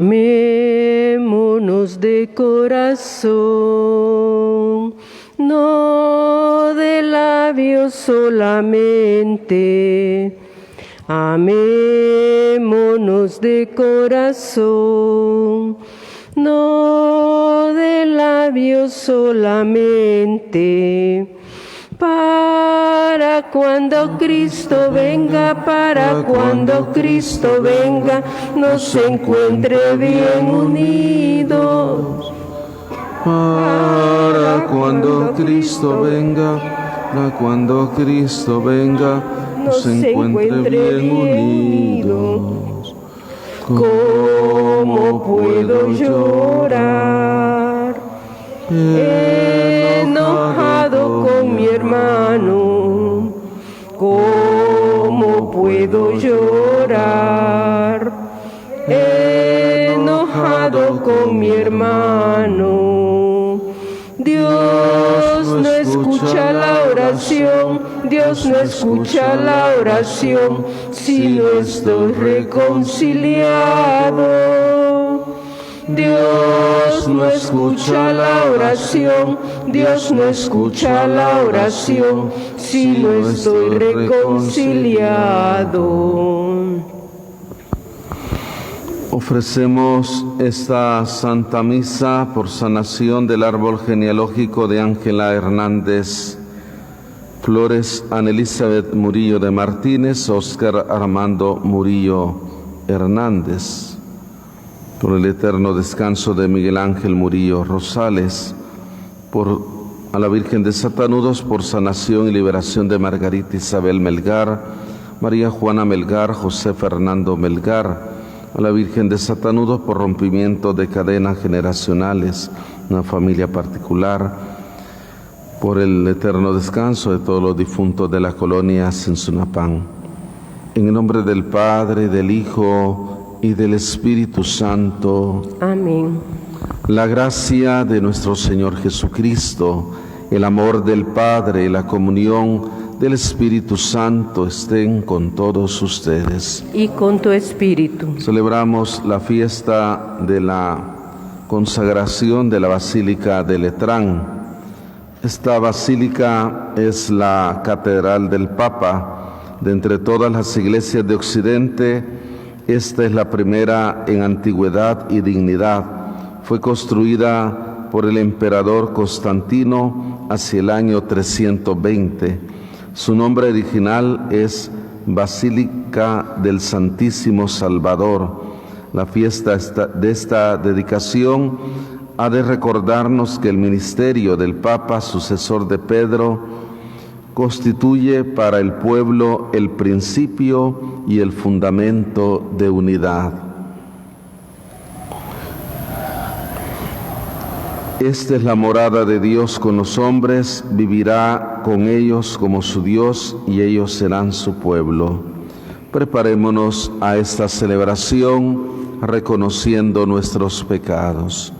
Amémonos de corazón, no de labios solamente. Amémonos de corazón, no de labios solamente. Para cuando Cristo venga, para cuando Cristo venga, nos encuentre bien unidos. Para cuando Cristo venga, para cuando Cristo venga, nos encuentre bien unidos. ¿Cómo puedo llorar enojado con mi hermano? ¿Cómo puedo llorar enojado con mi hermano? Dios no escucha la oración, Dios no escucha la oración si no estoy reconciliado. Dios no escucha la oración, Dios no escucha la oración si no estoy reconciliado. Ofrecemos esta Santa Misa por sanación del árbol genealógico de Ángela Hernández Flores, Ana Elizabeth Murillo de Martínez, Óscar Armando Murillo Hernández, por el eterno descanso de Miguel Ángel Murillo Rosales, a la Virgen de Satanudos por sanación y liberación de Margarita Isabel Melgar, María Juana Melgar, José Fernando Melgar, a la Virgen de Satanudos por rompimiento de cadenas generacionales, una familia particular, por el eterno descanso de todos los difuntos de la colonia Sensunapán. En el nombre del Padre, del Hijo y del Espíritu Santo. Amén. La gracia de nuestro Señor Jesucristo, el amor del Padre y la comunión del Espíritu Santo estén con todos ustedes. Y con tu espíritu. Celebramos la fiesta de la consagración de la Basílica de Letrán. Esta basílica es la catedral del Papa. De entre todas las iglesias de Occidente, esta es la primera en antigüedad y dignidad. Fue construida por el emperador Constantino hacia el año 320. Su nombre original es Basílica del Santísimo Salvador. La fiesta de esta dedicación ha de recordarnos que el ministerio del Papa, sucesor de Pedro, constituye para el pueblo el principio y el fundamento de unidad. Esta es la morada de Dios con los hombres, vivirá con ellos como su Dios y ellos serán su pueblo. Preparémonos a esta celebración reconociendo nuestros pecados.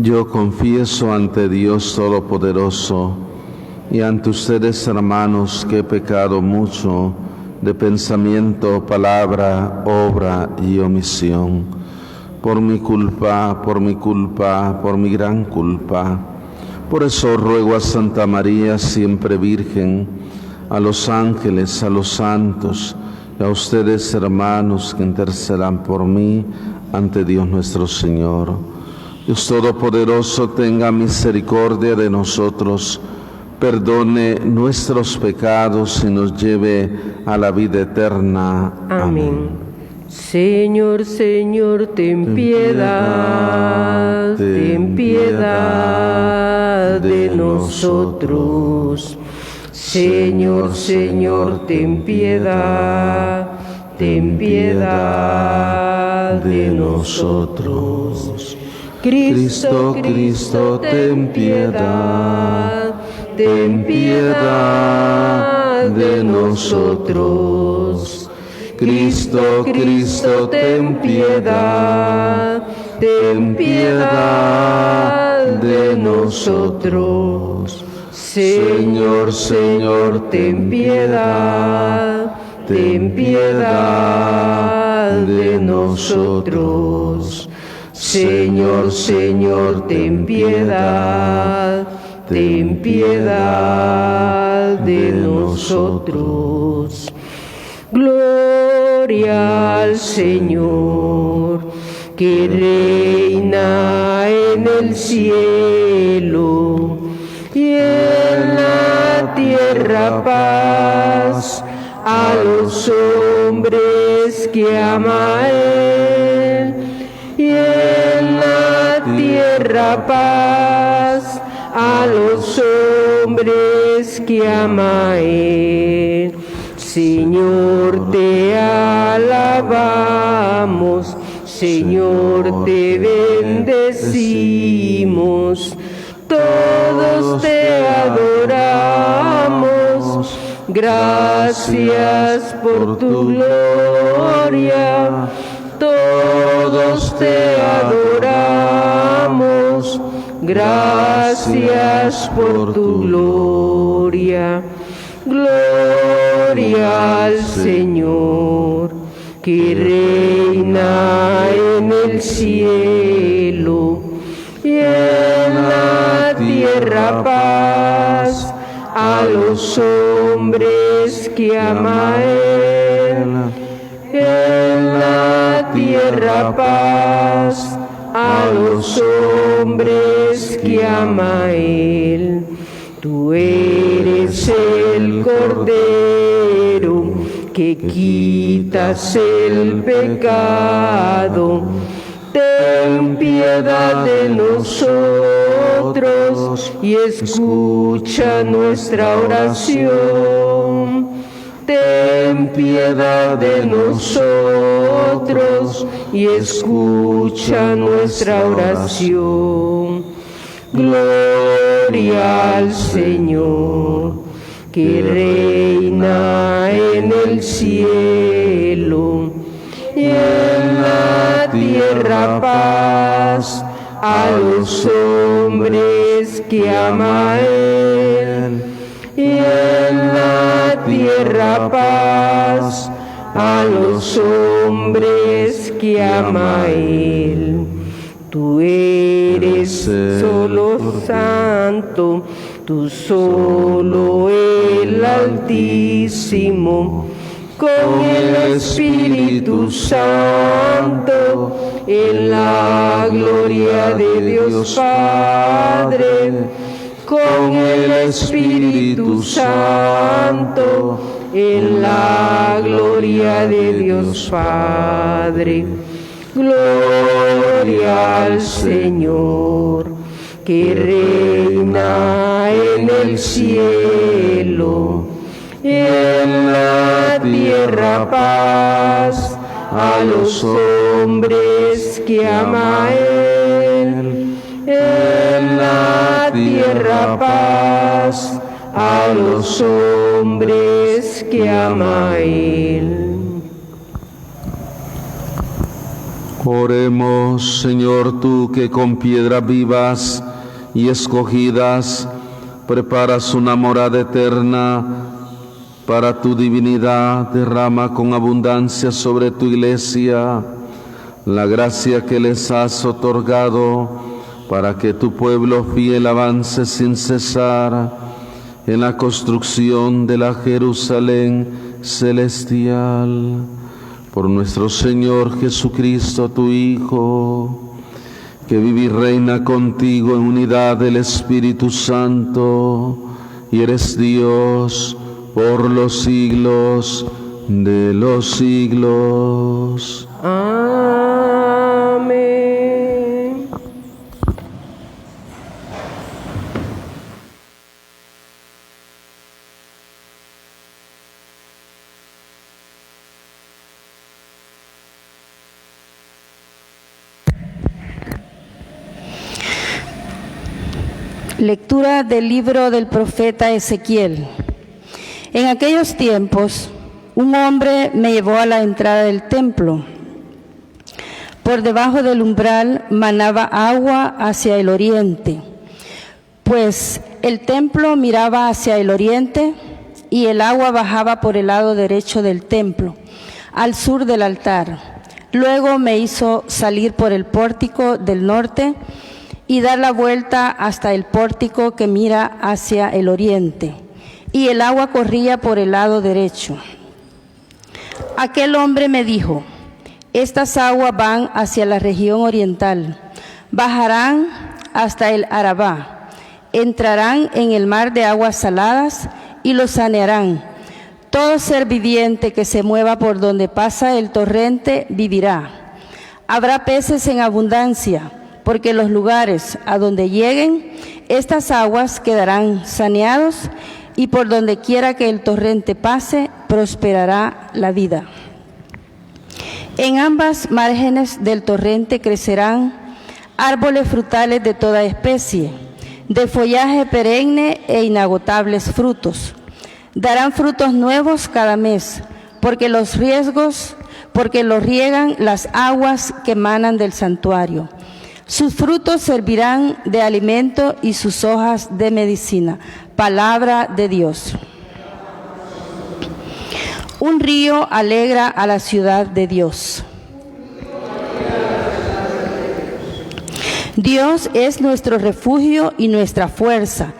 Yo confieso ante Dios Todopoderoso y ante ustedes, hermanos, que he pecado mucho de pensamiento, palabra, obra y omisión. Por mi culpa, por mi gran culpa. Por eso ruego a Santa María, siempre Virgen, a los ángeles, a los santos, y a ustedes, hermanos, que intercedan por mí ante Dios nuestro Señor. Dios Todopoderoso, tenga misericordia de nosotros, perdone nuestros pecados y nos lleve a la vida eterna. Amén. Señor, Señor, ten piedad, ten piedad de nosotros. Señor, Señor, ten piedad de nosotros. Cristo, Cristo, ten piedad de nosotros. Cristo, Cristo, ten piedad de nosotros. Señor, Señor, ten piedad de nosotros. Señor, Señor, ten piedad de nosotros. Gloria al Señor, que reina en el cielo y en la tierra paz a los hombres que ama Él. Y en la tierra paz a los hombres que ama Él. Señor, te alabamos, Señor, te bendecimos, todos te adoramos. Gracias por tu gloria, todos te adoramos. Gracias por tu gloria. Gloria al Señor, que reina en el cielo y en la tierra paz a los hombres que ama Él. En la tierra paz a los hombres que ama Él. Tú eres el Cordero que quitas el pecado. Ten piedad de nosotros y escucha nuestra oración. Ten piedad de nosotros y escucha nuestra oración. Gloria al Señor, que reina en el cielo y en la tierra paz a los hombres que ama Él. Y en la tierra paz a los hombres que ama Él. Tú eres solo santo, tú solo el Altísimo, con el Espíritu Santo, en la gloria de Dios Padre, con el Espíritu Santo, en la gloria de Dios Padre. Gloria al Señor, que reina en el cielo y en la tierra paz a los hombres que ama Él. En la tierra paz a los hombres que ama Él. Oremos, Señor, tú que con piedras vivas y escogidas preparas una morada eterna para tu divinidad, derrama con abundancia sobre tu iglesia la gracia que les has otorgado para que tu pueblo fiel avance sin cesar en la construcción de la Jerusalén celestial. Por nuestro Señor Jesucristo, tu Hijo, que vive y reina contigo en unidad del Espíritu Santo, y eres Dios por los siglos de los siglos. Amén. Lectura del libro del profeta Ezequiel. En aquellos tiempos, un hombre me llevó a la entrada del templo. Por debajo del umbral manaba agua hacia el oriente, pues el templo miraba hacia el oriente y el agua bajaba por el lado derecho del templo, al sur del altar. Luego me hizo salir por el pórtico del norte y dar la vuelta hasta el pórtico que mira hacia el oriente, y el agua corría por el lado derecho. Aquel hombre me dijo: estas aguas van hacia la región oriental, bajarán hasta el Arabá, entrarán en el mar de aguas saladas y lo sanearán. Todo ser viviente que se mueva por donde pasa el torrente vivirá. Habrá peces en abundancia, porque los lugares a donde lleguen estas aguas quedarán saneados, y por donde quiera que el torrente pase, prosperará la vida. En ambas márgenes del torrente crecerán árboles frutales de toda especie, de follaje perenne e inagotables frutos. Darán frutos nuevos cada mes, porque los riegan las aguas que emanan del santuario. Sus frutos servirán de alimento y sus hojas de medicina. Palabra de Dios. Un río alegra a la ciudad de Dios. Dios es nuestro refugio y nuestra fuerza,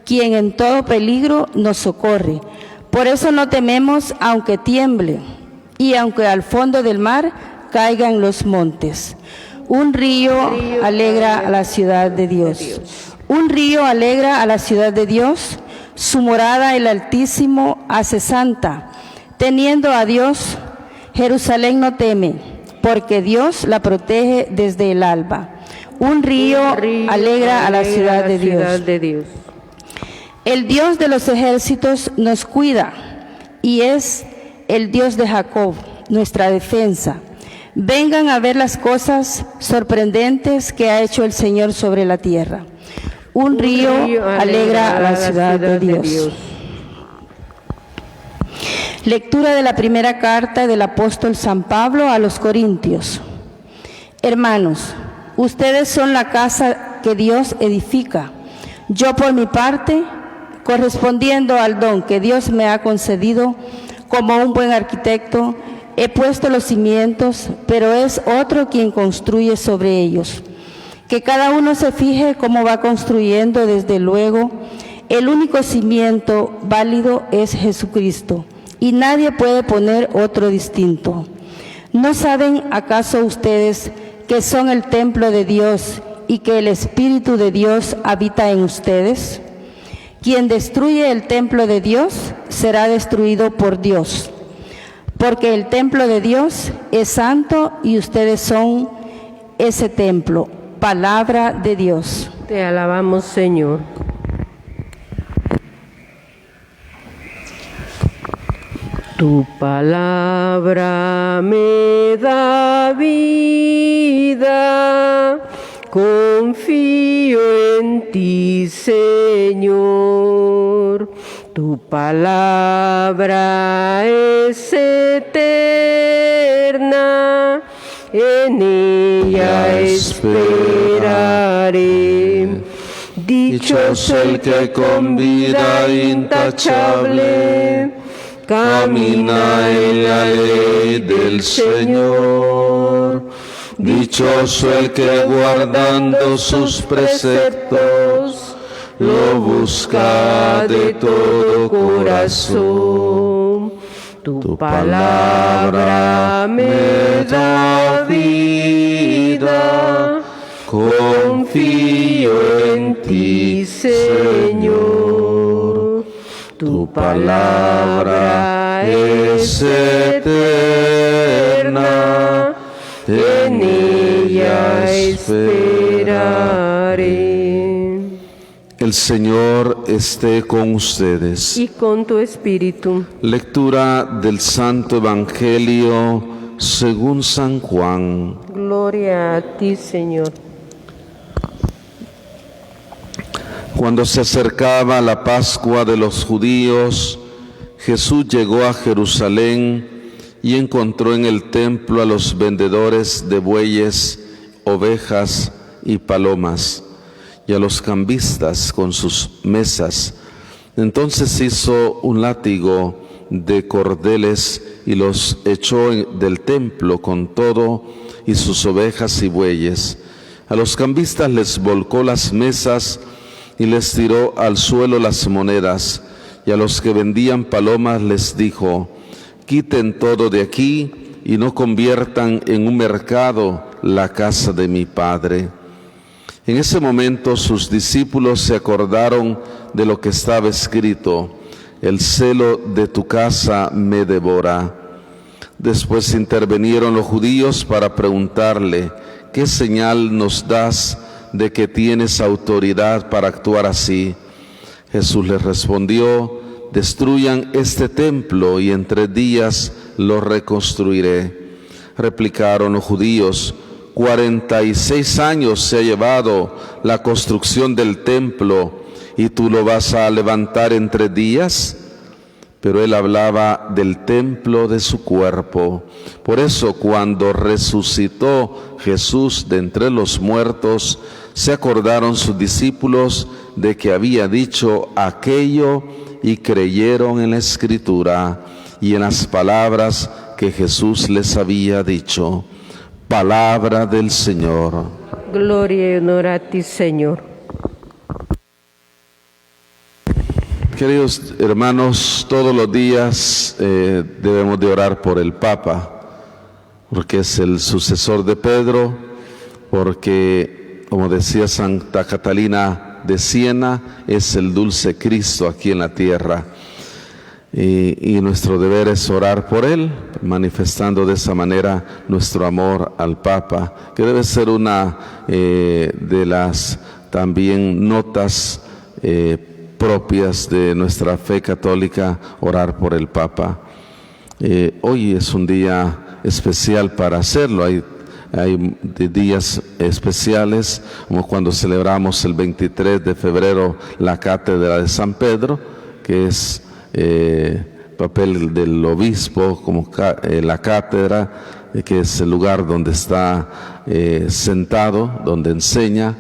quien en todo peligro nos socorre. Por eso no tememos aunque tiemble, y aunque al fondo del mar caigan los montes. Un río alegra a la ciudad de Dios. Un río alegra a la ciudad de Dios, su morada el Altísimo hace santa. Teniendo a Dios, Jerusalén no teme, porque Dios la protege desde el alba. Un río alegra a la ciudad de Dios. El Dios de los ejércitos nos cuida, y es el Dios de Jacob, nuestra defensa. Vengan a ver las cosas sorprendentes que ha hecho el Señor sobre la tierra. Un río alegra a la ciudad de Dios. Lectura de la primera carta del apóstol San Pablo a los Corintios. Hermanos, ustedes son la casa que Dios edifica. Yo por mi parte, correspondiendo al don que Dios me ha concedido como un buen arquitecto, he puesto los cimientos, pero es otro quien construye sobre ellos. Que cada uno se fije cómo va construyendo. Desde luego, el único cimiento válido es Jesucristo, y nadie puede poner otro distinto. ¿No saben acaso ustedes que son el templo de Dios y que el Espíritu de Dios habita en ustedes? Quien destruye el templo de Dios será destruido por Dios, porque el templo de Dios es santo y ustedes son ese templo. Palabra de Dios. Te alabamos, Señor. Tu palabra me da vida, confío en ti, Señor. Tu palabra es eterna, en ella esperaré. Dichoso el que con vida intachable camina en la ley del Señor. Dichoso el que guardando sus preceptos lo busca de todo corazón. Tu palabra me da vida, confío en ti, Señor. Tu palabra vida es eterna, en ella esperaré. El Señor esté con ustedes. Y con tu espíritu. Lectura del Santo Evangelio según San Juan. Gloria a ti, Señor. Cuando se acercaba la Pascua de los judíos, Jesús llegó a Jerusalén y encontró en el templo a los vendedores de bueyes, ovejas y palomas, y a los cambistas con sus mesas. Entonces hizo un látigo de cordeles y los echó del templo con todo y sus ovejas y bueyes. A los cambistas les volcó las mesas y les tiró al suelo las monedas, y a los que vendían palomas les dijo: quiten todo de aquí y no conviertan en un mercado la casa de mi Padre. En ese momento sus discípulos se acordaron de lo que estaba escrito: el celo de tu casa me devora. Después intervinieron los judíos para preguntarle: ¿qué señal nos das de que tienes autoridad para actuar así? Jesús les respondió: destruyan este templo y en 3 días lo reconstruiré. Replicaron los judíos: 46 años se ha llevado la construcción del templo, ¿y tú lo vas a levantar en 3 días? Pero él hablaba del templo de su cuerpo. Por eso, cuando resucitó Jesús de entre los muertos, se acordaron sus discípulos de que había dicho aquello y creyeron en la Escritura y en las palabras que Jesús les había dicho. Palabra del Señor. Gloria y honor a ti, Señor. Queridos hermanos, todos los días debemos de orar por el Papa, porque es el sucesor de Pedro, porque, como decía Santa Catalina de Siena, es el dulce Cristo aquí en la tierra. Y nuestro deber es orar por él, manifestando de esa manera nuestro amor al Papa, que debe ser una de las también notas propias de nuestra fe católica, orar por el Papa. Hoy es un día especial para hacerlo. Hay días especiales, como cuando celebramos el 23 de febrero la cátedra de San Pedro, que es papel del obispo, como la cátedra, que es el lugar donde está sentado, donde enseña.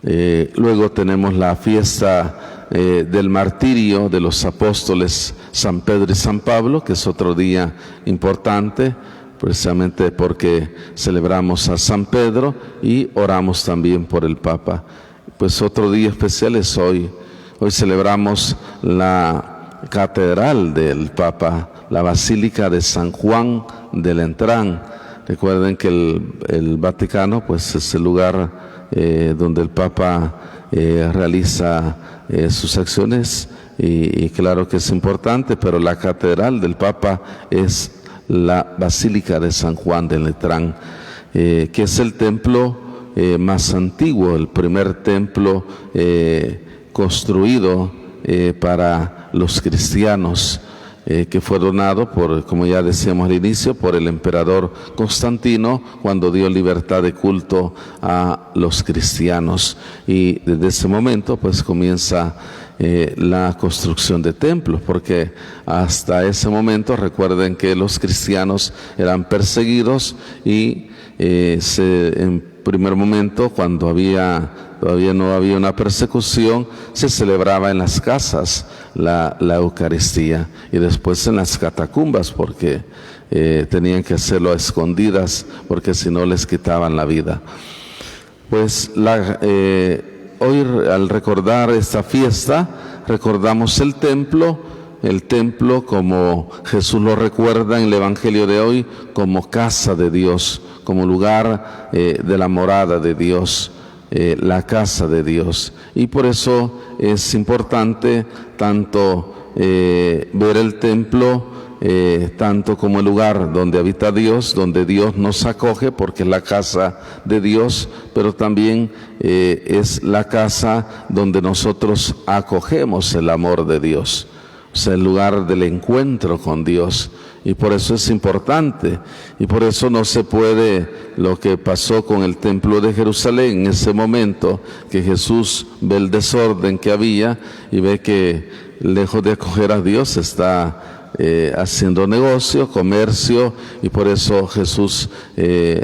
Luego tenemos la fiesta del martirio de los apóstoles San Pedro y San Pablo, que es otro día importante, precisamente porque celebramos a San Pedro y oramos también por el Papa. Pues otro día especial es hoy. Hoy celebramos la catedral del Papa, la Basílica de San Juan de Letrán. Recuerden que el Vaticano pues es el lugar donde el Papa realiza sus acciones y claro que es importante, pero la catedral del Papa es la Basílica de San Juan de Letrán, que es el templo más antiguo, el primer templo construido para los cristianos, que fue donado por, como ya decíamos al inicio, por el emperador Constantino cuando dio libertad de culto a los cristianos, y desde ese momento pues comienza la construcción de templos, porque hasta ese momento recuerden que los cristianos eran perseguidos y en primer momento, cuando todavía no había una persecución, se celebraba en las casas la Eucaristía y después en las catacumbas, porque tenían que hacerlo a escondidas, porque si no les quitaban la vida. Pues hoy, al recordar esta fiesta, recordamos el templo como Jesús lo recuerda en el Evangelio de hoy, como casa de Dios, como lugar de la morada de Dios, la casa de Dios. Y por eso es importante tanto ver el templo tanto como el lugar donde habita Dios, donde Dios nos acoge, porque es la casa de Dios, pero también es la casa donde nosotros acogemos el amor de Dios, o sea, el lugar del encuentro con Dios. Y por eso es importante, y por eso no se puede lo que pasó con el templo de Jerusalén en ese momento, que Jesús ve el desorden que había y ve que lejos de acoger a Dios está haciendo negocio, comercio, y por eso Jesús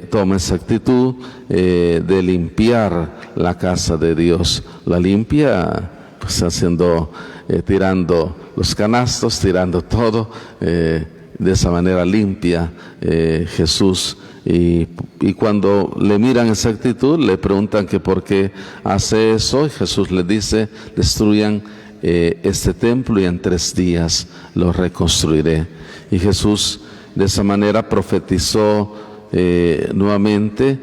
toma esa actitud de limpiar la casa de Dios. La limpia pues haciendo, tirando los canastos, tirando todo, de esa manera limpia Jesús. Y cuando le miran esa actitud, le preguntan que por qué hace eso, y Jesús les dice: destruyan este templo y en 3 días lo reconstruiré. Y Jesús de esa manera profetizó nuevamente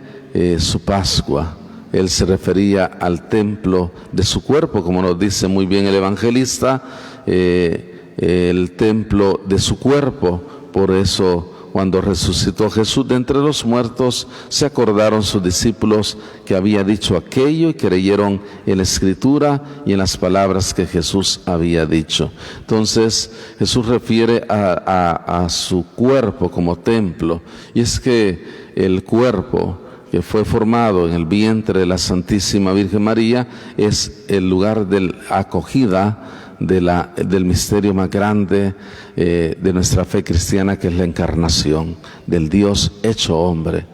su Pascua. Él se refería al templo de su cuerpo, como nos dice muy bien el evangelista, el templo de su cuerpo. Por eso, cuando resucitó Jesús de entre los muertos, se acordaron sus discípulos que había dicho aquello y creyeron en la Escritura y en las palabras que Jesús había dicho. Entonces, Jesús refiere a su cuerpo como templo, y es que el cuerpo que fue formado en el vientre de la Santísima Virgen María es el lugar de acogida del misterio más grande de nuestra fe cristiana, que es la encarnación del Dios hecho hombre.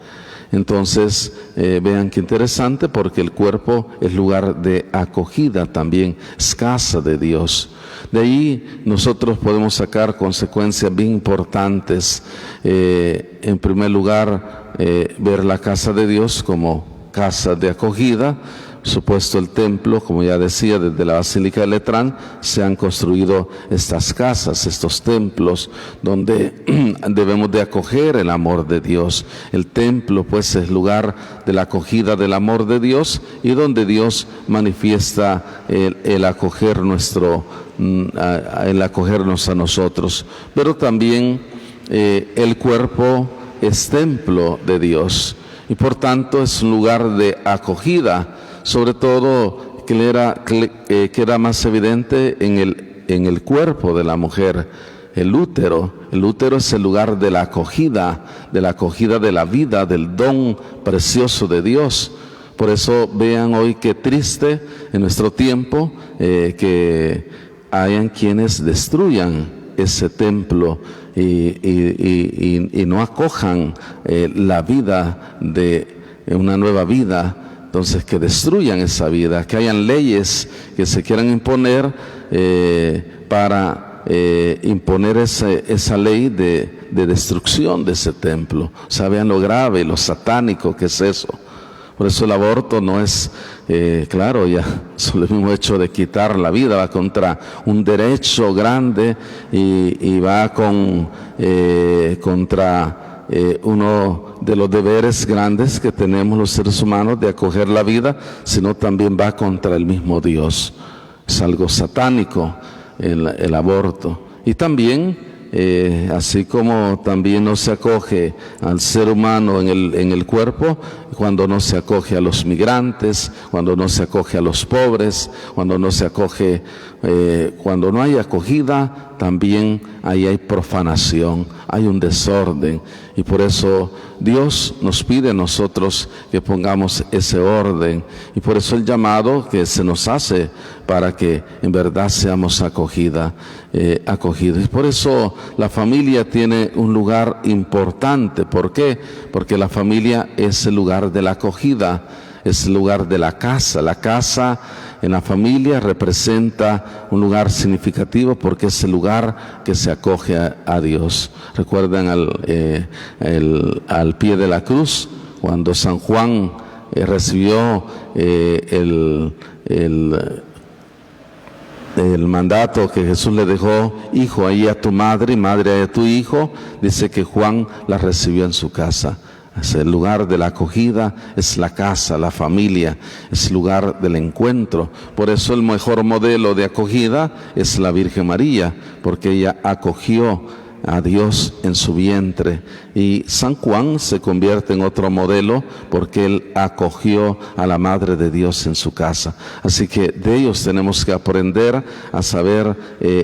Entonces, vean qué interesante, porque el cuerpo es lugar de acogida también, es casa de Dios. De ahí nosotros podemos sacar consecuencias bien importantes. En primer lugar, ver la casa de Dios como casa de acogida. Supuesto el templo, como ya decía, desde la Basílica de Letrán se han construido estas casas, estos templos, donde debemos de acoger el amor de Dios. El templo pues es lugar de la acogida del amor de Dios, y donde Dios manifiesta el acogernos a nosotros. Pero también el cuerpo es templo de Dios, y por tanto es un lugar de acogida. Sobre todo queda más evidente en el cuerpo de la mujer, el útero. El útero es el lugar de la acogida de la vida, del don precioso de Dios. Por eso vean hoy qué triste en nuestro tiempo que hayan quienes destruyan ese templo y no acojan la vida de una nueva vida. Entonces, que destruyan esa vida, que hayan leyes que se quieran imponer para imponer esa ley de destrucción de ese templo. O sea, vean lo grave, lo satánico que es eso. Por eso el aborto no es, claro, ya solo el mismo hecho de quitar la vida va contra un derecho grande y va contra uno de los deberes grandes que tenemos los seres humanos de acoger la vida, sino también va contra el mismo Dios. Es algo satánico el aborto. Y también, así como también no se acoge al ser humano en el cuerpo, cuando no se acoge a los migrantes, cuando no se acoge a los pobres, cuando no se acoge, cuando no hay acogida, también ahí hay profanación, hay un desorden. Y por eso Dios nos pide a nosotros que pongamos ese orden, y por eso el llamado que se nos hace para que en verdad seamos acogidos. Y por eso la familia tiene un lugar importante. ¿Por qué? Porque la familia es el lugar de la acogida, es el lugar de la casa. La casa en la familia representa un lugar significativo, porque es el lugar que se acoge a Dios. Recuerdan al pie de la cruz, cuando San Juan recibió el mandato que Jesús le dejó: hijo, ahí a tu madre, y madre, ahí a tu hijo. Dice que Juan la recibió en su casa. Es el lugar de la acogida, es la casa, la familia, es el lugar del encuentro. Por eso el mejor modelo de acogida es la Virgen María, porque ella acogió a Dios en su vientre. Y San Juan se convierte en otro modelo porque él acogió a la Madre de Dios en su casa. Así que de ellos tenemos que aprender a saber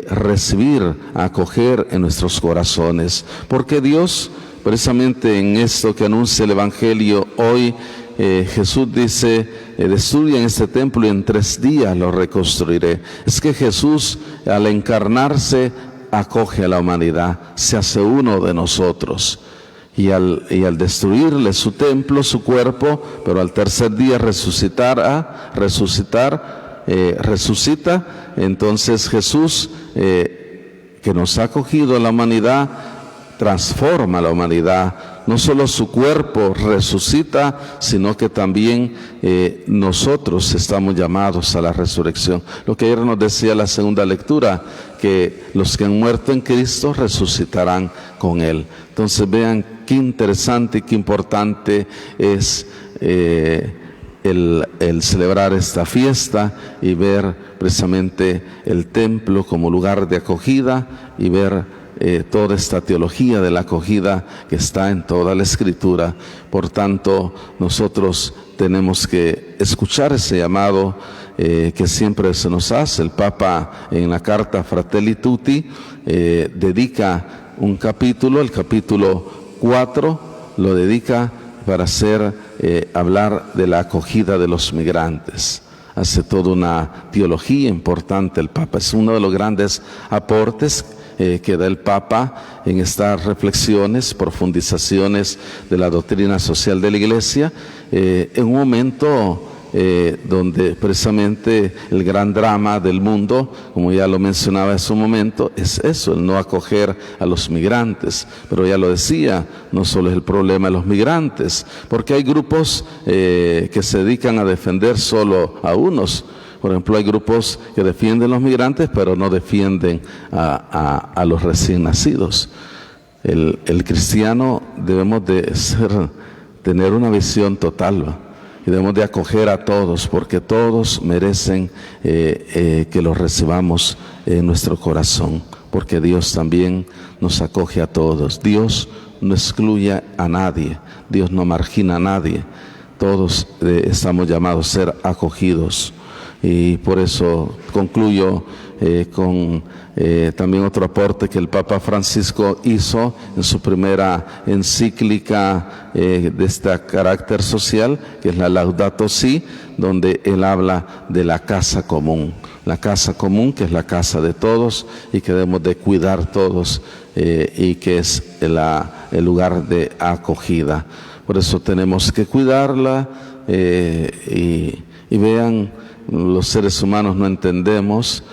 recibir, a acoger en nuestros corazones. Porque Dios, precisamente en esto que anuncia el Evangelio hoy, Jesús dice, destruyan este templo y en 3 días lo reconstruiré. Es que Jesús, al encarnarse, acoge a la humanidad, se hace uno de nosotros. Y al destruirle su templo, su cuerpo, pero al 3er día resucita, entonces Jesús, que nos ha acogido a la humanidad, transforma a la humanidad. No solo su cuerpo resucita, sino que también nosotros estamos llamados a la resurrección. Lo que ayer nos decía la segunda lectura, que los que han muerto en Cristo resucitarán con Él. Entonces vean qué interesante y qué importante es el celebrar esta fiesta y ver precisamente el templo como lugar de acogida y ver toda esta teología de la acogida que está en toda la Escritura. Por tanto, nosotros tenemos que escuchar ese llamado que siempre se nos hace. El Papa en la carta Fratelli Tutti dedica un capítulo, el capítulo 4, lo dedica para hablar de la acogida de los migrantes. Hace toda una teología importante el Papa. Es uno de los grandes aportes que da el Papa en estas reflexiones, profundizaciones de la doctrina social de la Iglesia, en un momento donde precisamente el gran drama del mundo, como ya lo mencionaba en su momento, es eso, el no acoger a los migrantes. Pero ya lo decía, no solo es el problema de los migrantes, porque hay grupos que se dedican a defender solo a unos. Por ejemplo, hay grupos que defienden a los migrantes, pero no defienden a los recién nacidos. El cristiano debemos de tener una visión total, y debemos de acoger a todos, porque todos merecen que los recibamos en nuestro corazón, porque Dios también nos acoge a todos. Dios no excluye a nadie, Dios no margina a nadie. Todos estamos llamados a ser acogidos. Y por eso concluyo con también otro aporte que el Papa Francisco hizo en su primera encíclica de este carácter social, que es la Laudato Si, donde él habla de la casa común. La casa común, que es la casa de todos y que debemos de cuidar todos y que es el lugar de acogida. Por eso tenemos que cuidarla y vean, los seres humanos no entendemos,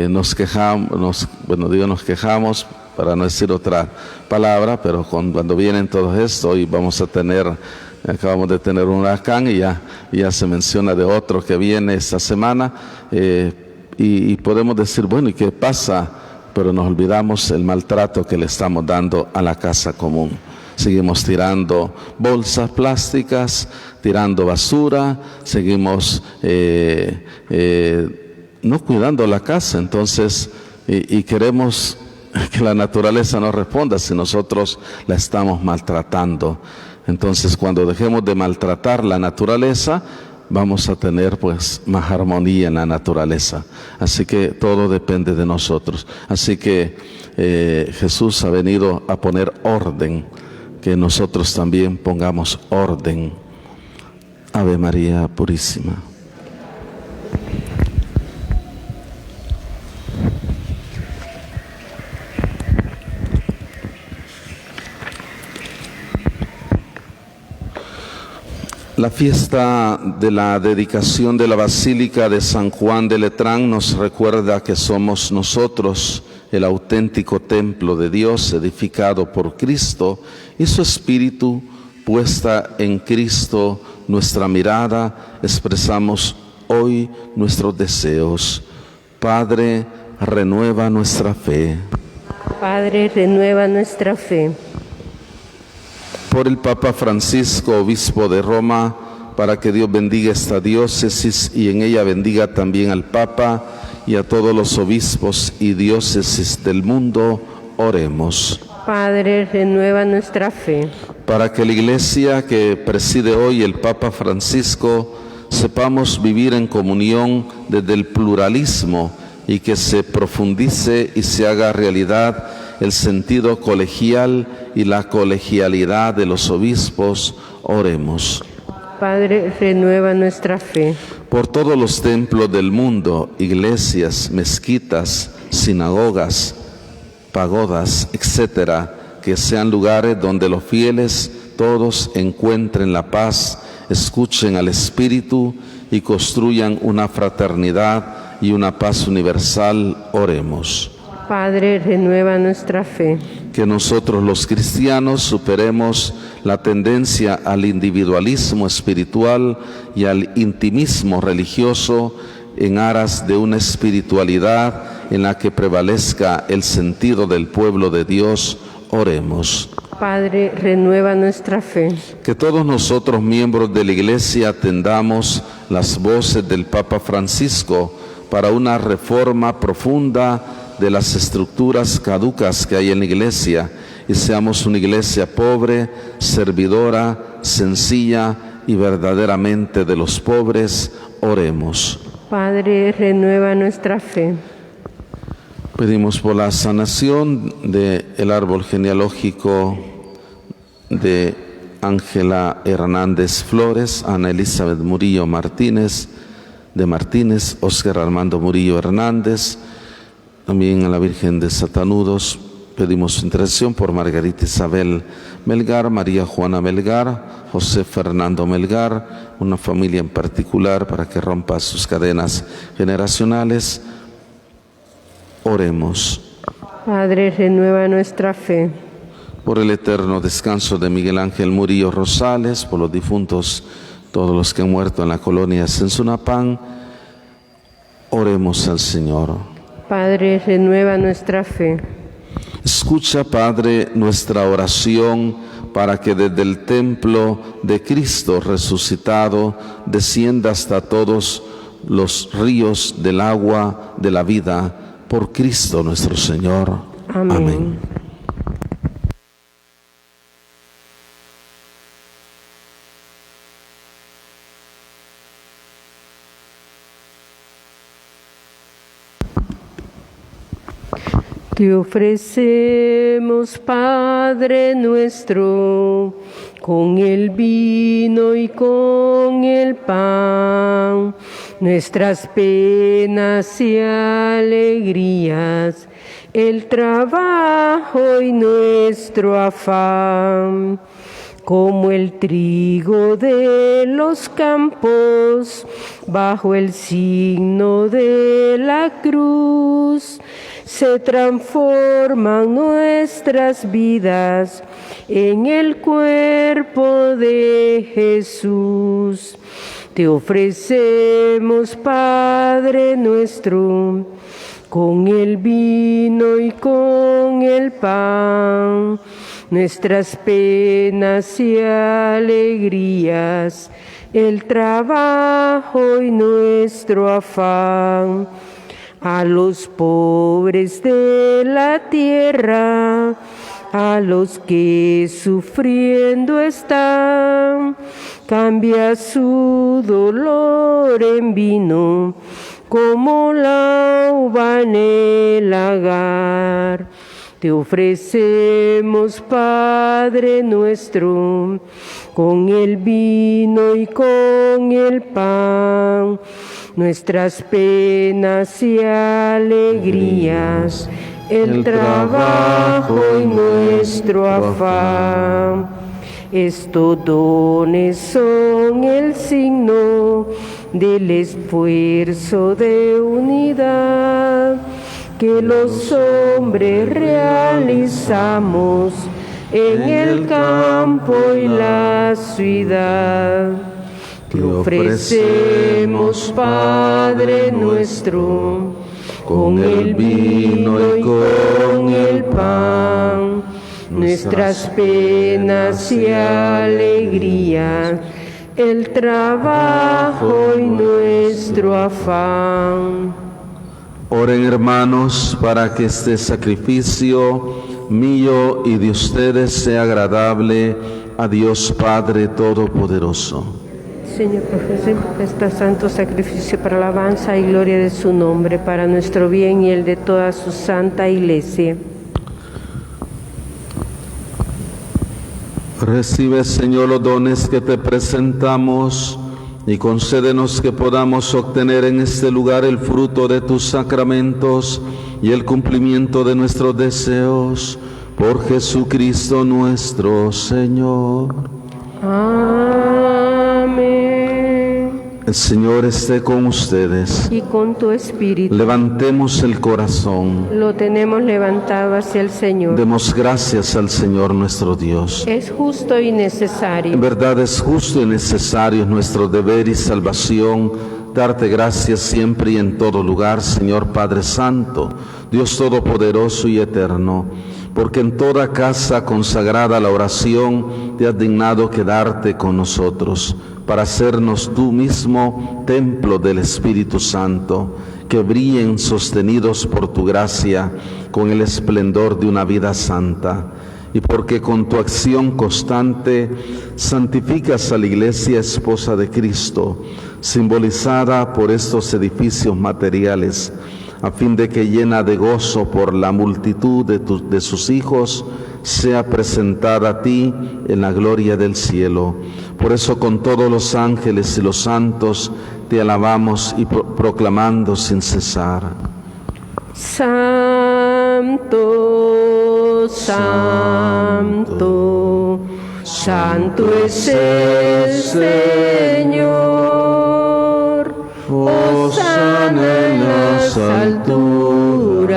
nos quejamos, nos quejamos, para no decir otra palabra, pero cuando vienen todo esto, y acabamos de tener un huracán y ya se menciona de otro que viene esta semana, y podemos decir, bueno, ¿y qué pasa? Pero nos olvidamos el maltrato que le estamos dando a la casa común. Seguimos tirando bolsas plásticas, tirando basura, seguimos no cuidando la casa. Entonces, y queremos que la naturaleza nos responda si nosotros la estamos maltratando. Entonces, cuando dejemos de maltratar la naturaleza, vamos a tener pues más armonía en la naturaleza. Así que todo depende de nosotros. Así que Jesús ha venido a poner orden, que nosotros también pongamos orden. Ave María Purísima. La fiesta de la dedicación de la Basílica de San Juan de Letrán nos recuerda que somos nosotros el auténtico templo de Dios edificado por Cristo y su Espíritu. Puesta en Cristo nuestra mirada, expresamos hoy nuestros deseos. Padre, renueva nuestra fe. Padre, renueva nuestra fe. Por el Papa Francisco, obispo de Roma, para que Dios bendiga esta diócesis y en ella bendiga también al Papa y a todos los obispos y diócesis del mundo. Oremos. Padre, renueva nuestra fe. Para que la Iglesia que preside hoy el Papa Francisco sepamos vivir en comunión desde el pluralismo y que se profundice y se haga realidad el sentido colegial y la colegialidad de los obispos, oremos. Padre, renueva nuestra fe. Por todos los templos del mundo, iglesias, mezquitas, sinagogas, pagodas, etcétera, que sean lugares donde los fieles todos encuentren la paz, escuchen al Espíritu y construyan una fraternidad y una paz universal, oremos. Padre, renueva nuestra fe. Que nosotros los cristianos superemos la tendencia al individualismo espiritual y al intimismo religioso en aras de una espiritualidad en la que prevalezca el sentido del pueblo de Dios, oremos. Padre, renueva nuestra fe. Que todos nosotros, miembros de la Iglesia, atendamos las voces del Papa Francisco para una reforma profunda de las estructuras caducas que hay en la Iglesia y seamos una Iglesia pobre, servidora, sencilla y verdaderamente de los pobres, oremos. Padre, renueva nuestra fe. Pedimos por la sanación del árbol genealógico de Ángela Hernández Flores, Ana Elizabeth Murillo Martínez, Óscar Armando Murillo Hernández, también a la Virgen de Satanudos. Pedimos su intercesión por Margarita Isabel Melgar, María Juana Melgar, José Fernando Melgar, una familia en particular para que rompa sus cadenas generacionales. Oremos. Padre, renueva nuestra fe. Por el eterno descanso de Miguel Ángel Murillo Rosales, por los difuntos, todos los que han muerto en la colonia Sensunapán, oremos al Señor. Padre, renueva nuestra fe. Escucha, Padre, nuestra oración para que desde el templo de Cristo resucitado descienda hasta todos los ríos del agua de la vida, por Cristo nuestro Señor. Amén. Amén. Te ofrecemos, Padre nuestro, con el vino y con el pan, nuestras penas y alegrías, el trabajo y nuestro afán. Como el trigo de los campos, bajo el signo de la cruz, se transforman nuestras vidas en el cuerpo de Jesús. Te ofrecemos, Padre nuestro, con el vino y con el pan, nuestras penas y alegrías, el trabajo y nuestro afán. A los pobres de la tierra, a los que sufriendo están, cambia su dolor en vino, como la uva en el lagar. Te ofrecemos, Padre nuestro, con el vino y con el pan, nuestras penas y alegrías, el trabajo y nuestro afán. Estos dones son el signo del esfuerzo de unidad que los hombres realizamos en el campo y la ciudad. Te ofrecemos, Padre nuestro, con el vino y con el pan, nuestras penas y alegrías, el trabajo y nuestro afán. Oren, hermanos, para que este sacrificio mío y de ustedes sea agradable a Dios Padre Todopoderoso. Señor, ofrecemos este santo sacrificio para la alabanza y gloria de su nombre, para nuestro bien y el de toda su santa iglesia. Recibe, Señor, los dones que te presentamos y concédenos que podamos obtener en este lugar el fruto de tus sacramentos y el cumplimiento de nuestros deseos. Por Jesucristo nuestro Señor. Amén. El Señor esté con ustedes. Y con tu espíritu. Levantemos el corazón. Lo tenemos levantado hacia el Señor. Demos gracias al Señor nuestro Dios. Es justo y necesario. En verdad es justo y necesario, es nuestro deber y salvación, darte gracias siempre y en todo lugar, Señor Padre Santo, Dios Todopoderoso y Eterno, porque en toda casa consagrada a la oración te has dignado quedarte con nosotros, para hacernos tú mismo templo del Espíritu Santo, que brillen sostenidos por tu gracia con el esplendor de una vida santa. Y porque con tu acción constante santificas a la Iglesia esposa de Cristo, simbolizada por estos edificios materiales, a fin de que llena de gozo por la multitud de sus hijos, sea presentada a ti en la gloria del cielo. Por eso con todos los ángeles y los santos te alabamos y proclamando sin cesar. Santo, santo, santo es el Señor. Hosana en las alturas.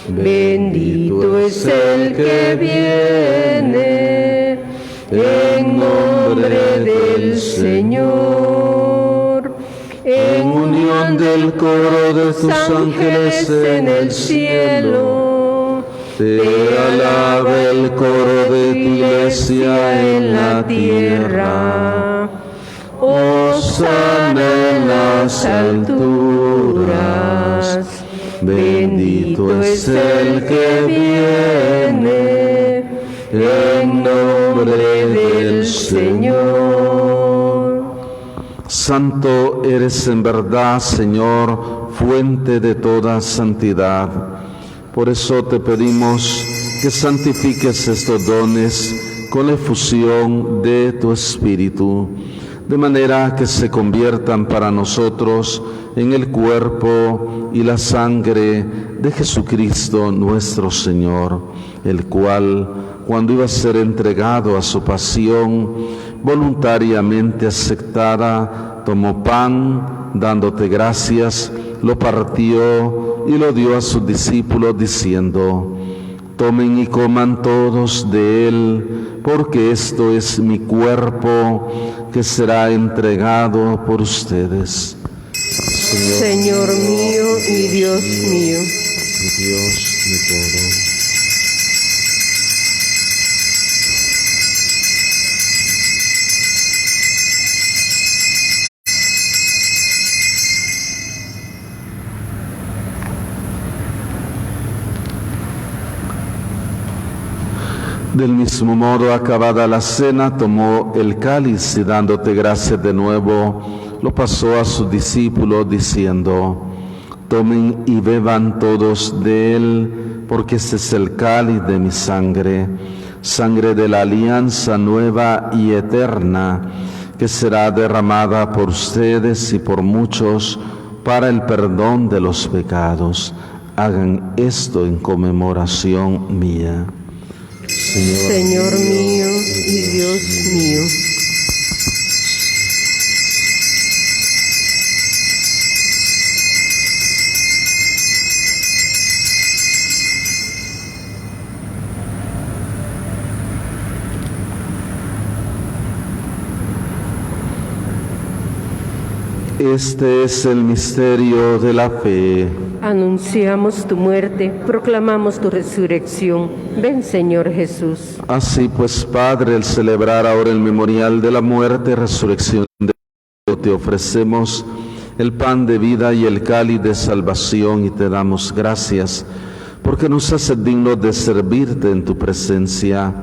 Bendito es el que viene en nombre del Señor. En unión del coro de tus ángeles en el cielo, te alaba el coro de tu iglesia en la tierra. Hosana en las alturas. Bendito es el que viene en nombre del Señor. Santo eres en verdad, Señor, fuente de toda santidad. Por eso te pedimos que santifiques estos dones con la efusión de tu Espíritu, de manera que se conviertan para nosotros en el cuerpo y la sangre de Jesucristo nuestro Señor, el cual, cuando iba a ser entregado a su pasión, voluntariamente aceptada, tomó pan, dándote gracias, lo partió y lo dio a sus discípulos, diciendo: tomen y coman todos de él, porque esto es mi cuerpo, que será entregado por ustedes. Señor mío y Dios mío. Mi Dios, mi todo. Del mismo modo, acabada la cena, tomó el cáliz y dándote gracias de nuevo, lo pasó a sus discípulos diciendo: tomen y beban todos de él, porque este es el cáliz de mi sangre, sangre de la alianza nueva y eterna, que será derramada por ustedes y por muchos para el perdón de los pecados. Hagan esto en conmemoración mía. Señor mío y Dios mío. Este es el misterio de la fe. Anunciamos tu muerte, proclamamos tu resurrección. Ven, Señor Jesús. Así pues, Padre, al celebrar ahora el memorial de la muerte y resurrección de Cristo, te ofrecemos el pan de vida y el cáliz de salvación, y te damos gracias porque nos haces dignos de servirte en tu presencia.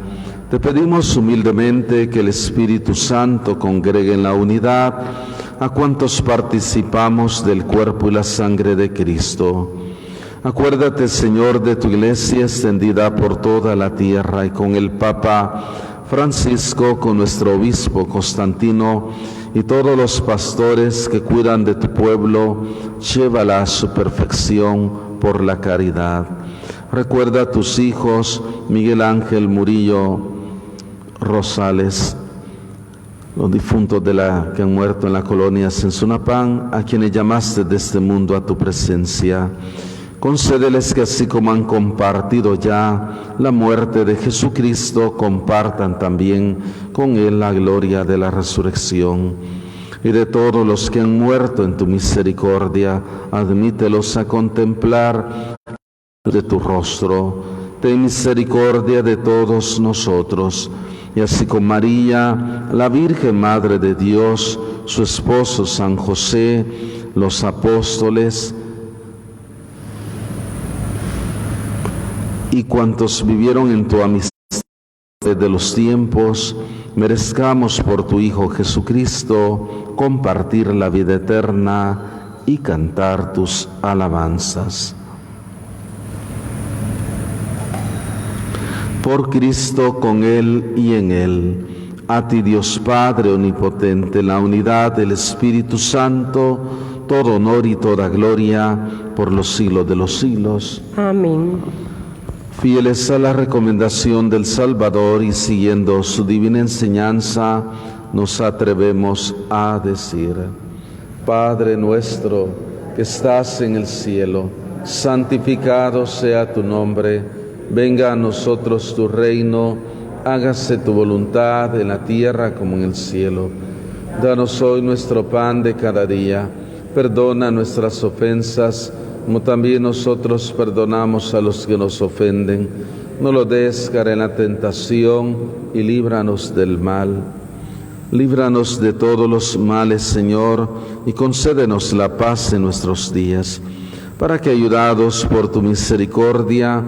Te pedimos humildemente que el Espíritu Santo congregue en la unidad a cuantos participamos del cuerpo y la sangre de Cristo. Acuérdate, Señor, de tu iglesia extendida por toda la tierra, y con el Papa Francisco, con nuestro obispo Constantino y todos los pastores que cuidan de tu pueblo, llévala a su perfección por la caridad. Recuerda a tus hijos Miguel Ángel Murillo Rosales, los difuntos que han muerto en la colonia Sensunapán, a quienes llamaste de este mundo a tu presencia. Concédeles que así como han compartido ya la muerte de Jesucristo, compartan también con Él la gloria de la resurrección. Y de todos los que han muerto en tu misericordia, admítelos a contemplar de tu rostro. Ten misericordia de todos nosotros, y así con María, la Virgen Madre de Dios, su esposo San José, los apóstoles y cuantos vivieron en tu amistad desde los tiempos, merezcamos por tu Hijo Jesucristo compartir la vida eterna y cantar tus alabanzas. Por Cristo, con Él y en Él, a ti Dios Padre omnipotente, la unidad del Espíritu Santo, todo honor y toda gloria por los siglos de los siglos. Amén. Fieles a la recomendación del Salvador y siguiendo su divina enseñanza, nos atrevemos a decir: Padre nuestro que estás en el cielo, santificado sea tu nombre. Venga a nosotros tu reino, hágase tu voluntad en la tierra como en el cielo. Danos hoy nuestro pan de cada día. Perdona nuestras ofensas, como también nosotros perdonamos a los que nos ofenden. No lo des caer en la tentación y líbranos del mal. Líbranos de todos los males, Señor, y concédenos la paz en nuestros días, para que, ayudados por tu misericordia,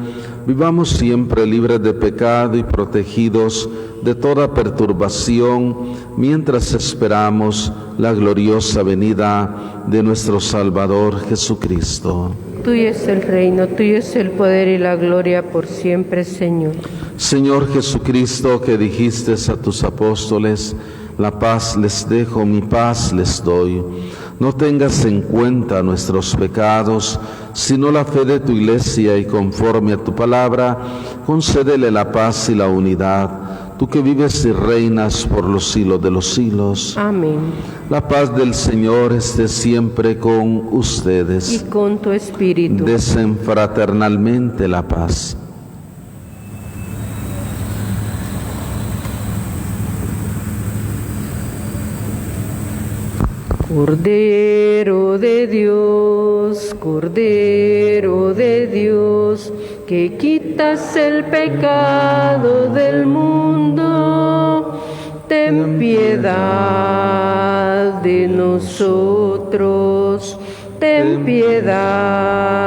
vivamos siempre libres de pecado y protegidos de toda perturbación, mientras esperamos la gloriosa venida de nuestro Salvador Jesucristo. Tuyo es el reino, tuyo es el poder y la gloria por siempre, Señor. Señor Jesucristo, que dijiste a tus apóstoles: la paz les dejo, mi paz les doy. No tengas en cuenta nuestros pecados, sino la fe de tu iglesia, y conforme a tu palabra, concédele la paz y la unidad, tú que vives y reinas por los siglos de los siglos. Amén. La paz del Señor esté siempre con ustedes. Y con tu espíritu. Desen fraternalmente la paz. Cordero de Dios, que quitas el pecado del mundo, ten piedad de nosotros, ten piedad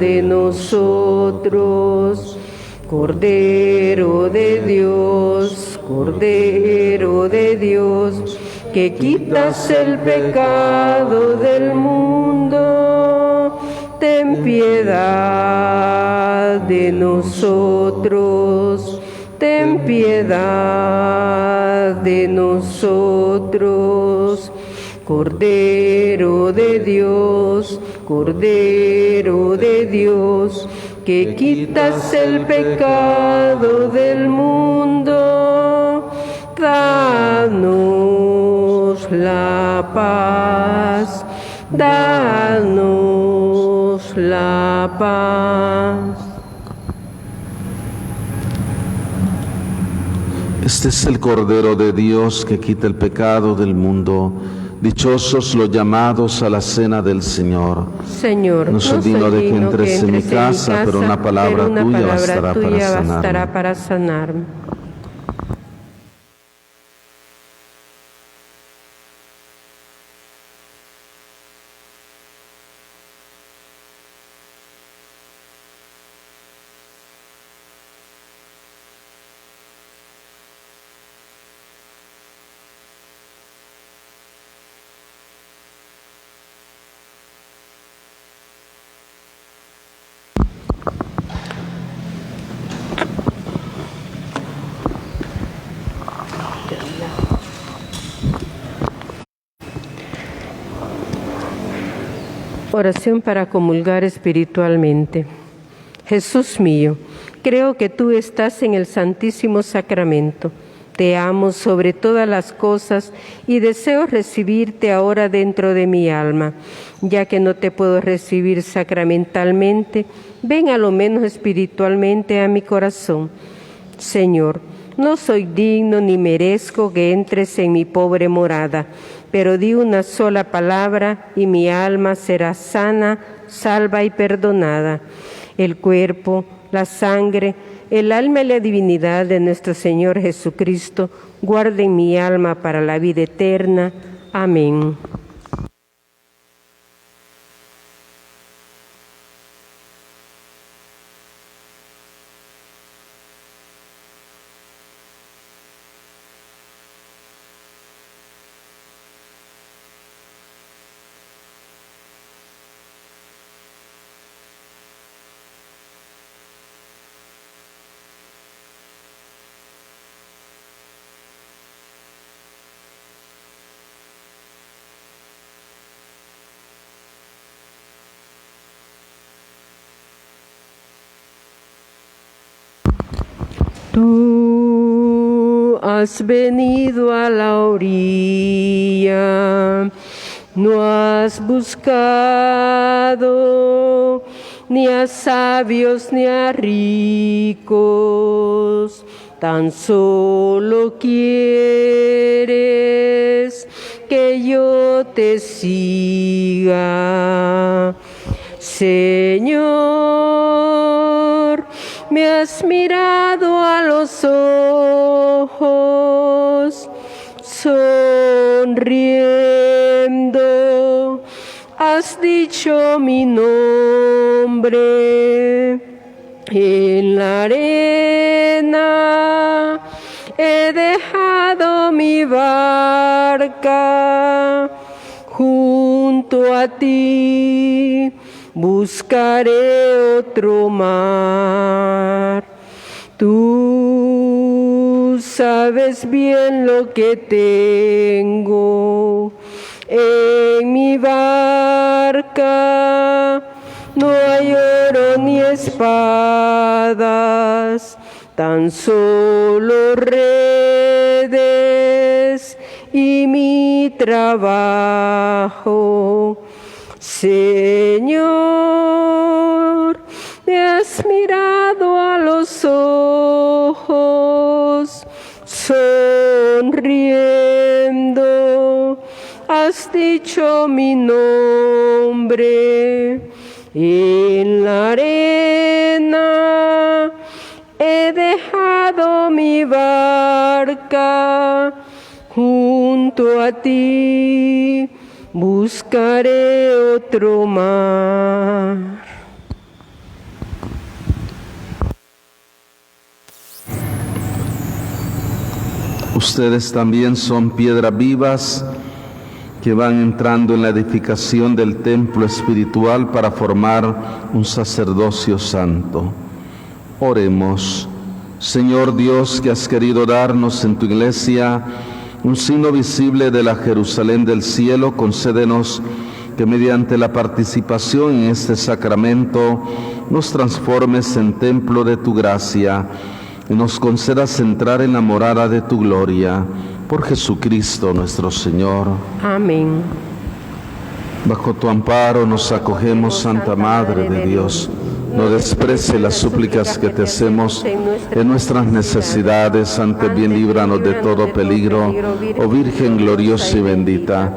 de nosotros. Cordero de Dios, que quitas el pecado del mundo, ten piedad de nosotros, ten piedad de nosotros. Cordero de Dios, que quitas el pecado del mundo, danos la paz, danos la paz. Este es el Cordero de Dios que quita el pecado del mundo. Dichosos los llamados a la cena del Señor. Señor, no soy digno de que entres en mi casa, pero una palabra tuya bastará para sanarme. Oración para comulgar espiritualmente. Jesús mío, creo que tú estás en el Santísimo Sacramento. Te amo sobre todas las cosas y deseo recibirte ahora dentro de mi alma. Ya que no te puedo recibir sacramentalmente, ven a lo menos espiritualmente a mi corazón. Señor, no soy digno ni merezco que entres en mi pobre morada, pero di una sola palabra y mi alma será sana, salva y perdonada. El cuerpo, la sangre, el alma y la divinidad de nuestro Señor Jesucristo guarden mi alma para la vida eterna. Amén. Tú has venido a la orilla, no has buscado ni a sabios ni a ricos, tan solo quieres que yo te siga. Señor, me has mirado a los ojos, sonriendo, has dicho mi nombre. En la arena he dejado mi barca, junto a ti buscaré otro mar. Tú sabes bien lo que tengo en mi barca. No hay oro ni espadas, tan solo redes y mi trabajo. Señor, me has mirado a los ojos, sonriendo, has dicho mi nombre. En la arena he dejado mi barca, junto a ti buscaré otro mar. Ustedes también son piedras vivas que van entrando en la edificación del templo espiritual para formar un sacerdocio santo. Oremos. Señor Dios, que has querido darnos en tu iglesia un signo visible de la Jerusalén del cielo, concédenos que mediante la participación en este sacramento nos transformes en templo de tu gracia y nos concedas entrar en la morada de tu gloria. Por Jesucristo nuestro Señor. Amén. Bajo tu amparo nos acogemos, Santa Madre de Dios. No desprecie las súplicas que te hacemos en nuestras necesidades, antes bien líbranos de todo peligro, oh Virgen gloriosa y bendita.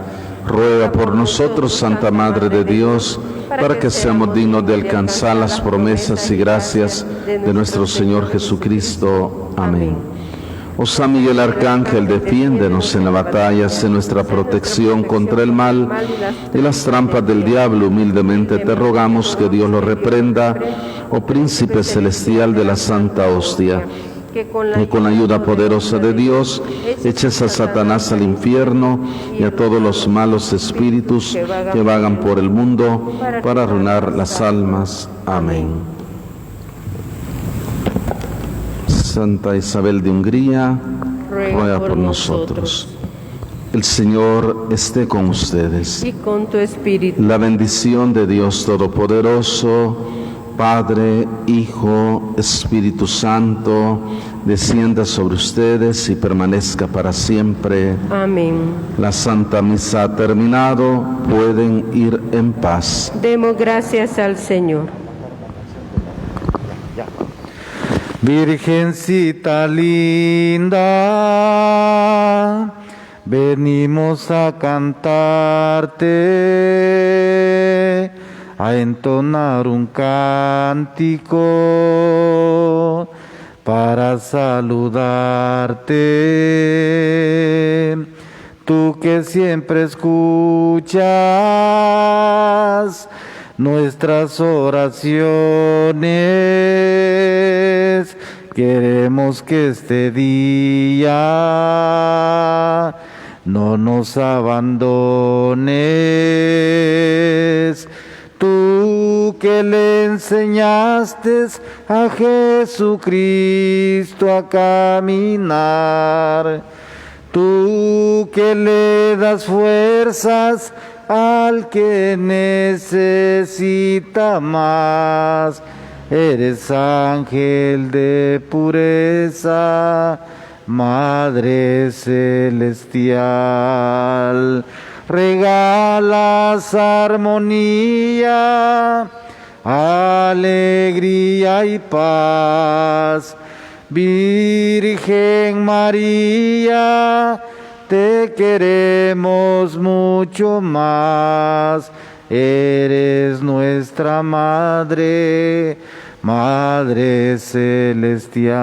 Ruega por nosotros, Santa Madre de Dios, para que seamos dignos de alcanzar las promesas y gracias de nuestro Señor Jesucristo. Amén. Oh San Miguel Arcángel, defiéndenos en la batalla, sé nuestra protección contra el mal y las trampas del diablo. Humildemente te rogamos que Dios lo reprenda, oh Príncipe Celestial de la Santa Hostia, que con la ayuda poderosa de Dios eches a Satanás al infierno y a todos los malos espíritus que vagan por el mundo para arruinar las almas. Amén. Santa Isabel de Hungría, ruega por nosotros. El Señor esté con ustedes. Y con tu espíritu. La bendición de Dios Todopoderoso, Padre, Hijo, Espíritu Santo, descienda sobre ustedes y permanezca para siempre. Amén. La Santa Misa ha terminado, pueden ir en paz. Demos gracias al Señor. Virgencita linda, venimos a cantarte, a entonar un cántico para saludarte. Tú que siempre escuchas nuestras oraciones, queremos que este día no nos abandones. Tú que le enseñaste a Jesucristo a caminar, tú que le das fuerzas al que necesita más, eres ángel de pureza, Madre celestial. Regalas armonía, alegría y paz. Virgen María, te queremos mucho más. Eres nuestra Madre, Madre celestial.